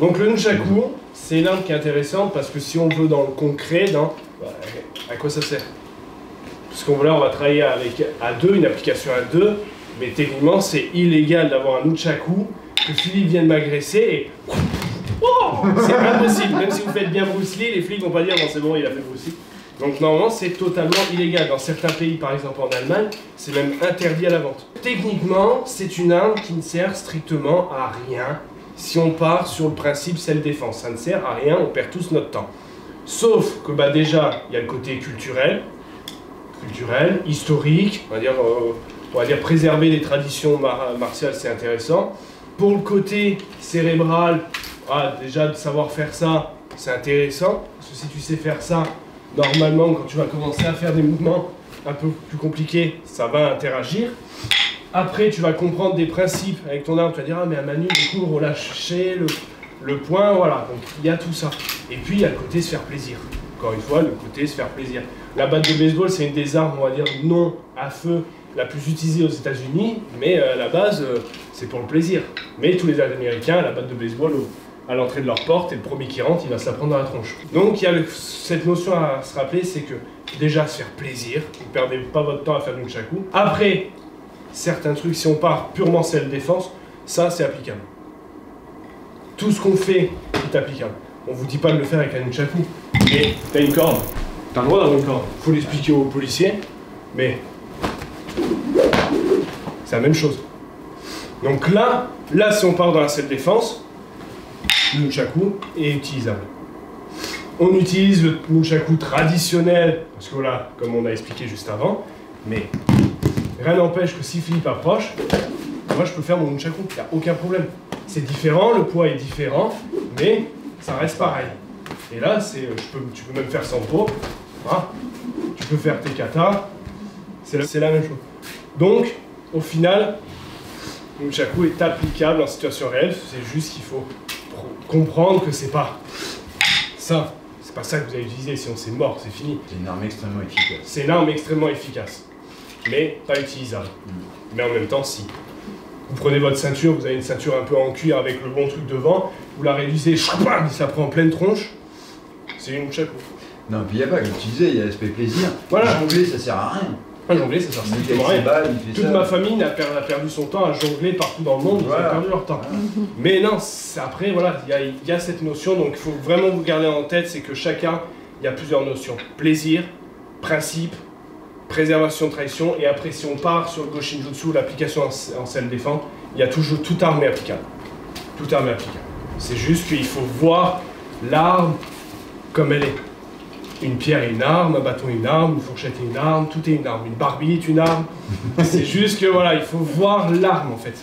Donc le nunchaku, c'est une arme qui est intéressante parce que si on veut dans le concret, à quoi ça sert? Parce qu'on on va travailler avec à deux, une application à deux, mais techniquement c'est illégal d'avoir un nunchaku, que Philippe vienne m'agresser et... Oh, c'est impossible, même si vous faites bien Bruce Lee, les flics vont pas dire non c'est bon il a fait Bruce Lee. Donc normalement c'est totalement illégal. Dans certains pays, par exemple en Allemagne, c'est même interdit à la vente. Techniquement, c'est une arme qui ne sert strictement à rien. Si on part sur le principe self-défense, ça ne sert à rien, on perd tous notre temps. Sauf que déjà, il y a le côté culturel, historique, on va dire préserver les traditions martiales, c'est intéressant. Pour le côté cérébral, déjà de savoir faire ça, c'est intéressant, parce que si tu sais faire ça, normalement, quand tu vas commencer à faire des mouvements un peu plus compliqués, ça va interagir. Après, tu vas comprendre des principes avec ton arme, tu vas dire, ah mais à Manu, du coup, relâcher le poing, voilà. Donc, il y a tout ça. Et puis, il y a le côté se faire plaisir. Encore une fois, le côté se faire plaisir. La batte de baseball, c'est une des armes, on va dire, non à feu, la plus utilisée aux États-Unis, mais à la base, c'est pour le plaisir. Mais tous les Américains, la batte de baseball, à l'entrée de leur porte, et le premier qui rentre, il va se la prendre dans la tronche. Donc, il y a cette notion à se rappeler, c'est que déjà, se faire plaisir, vous ne perdez pas votre temps à faire du nunchaku. Après, certains trucs, si on part purement self-défense, ça c'est applicable. Tout ce qu'on fait est applicable. On vous dit pas de le faire avec un nunchaku, mais t'as une corde, t'as le droit d'avoir une corde. Faut l'expliquer aux policiers, mais c'est la même chose. Donc là si on part dans la self-défense, le nunchaku est utilisable. On utilise le nunchaku traditionnel, parce que voilà, comme on a expliqué juste avant, mais rien n'empêche que si Philippe approche, moi je peux faire mon nunchaku, il n'y a aucun problème. C'est différent, le poids est différent, mais ça reste pareil. Et là, tu peux même faire sans pot, tu peux faire tes katas, c'est la même chose. Donc, au final, le nunchaku est applicable en situation réelle, c'est juste qu'il faut comprendre que c'est pas ça. C'est pas ça que vous allez utiliser, sinon c'est mort, c'est fini. C'est une arme extrêmement efficace. C'est une arme extrêmement efficace, mais pas utilisable. Mais en même temps, si. Vous prenez votre ceinture, vous avez une ceinture un peu en cuir avec le bon truc devant, vous la réduisez, ça prend en pleine tronche, c'est une nunchaku. Non, puis il n'y a pas, comme tu disais, il y a l'aspect plaisir. Voilà. Jongler, ça sert à rien. Jongler, ça sert strictement à rien. Toute ma famille a perdu son temps à jongler partout dans le monde, ils ont perdu leur temps. Mais non, après, voilà, il y a cette notion, donc il faut vraiment vous garder en tête, c'est que chacun, il y a plusieurs notions. Plaisir, principe, préservation de tradition, et après, si on part sur le Goshinjutsu, l'application en self-défense, il y a toujours toute arme est applicable. Toute arme est applicable. C'est juste qu'il faut voir l'arme comme elle est. Une pierre est une arme, un bâton est une arme, une fourchette est une arme, tout est une arme. Une barbille est une arme. C'est juste que voilà, il faut voir l'arme en fait.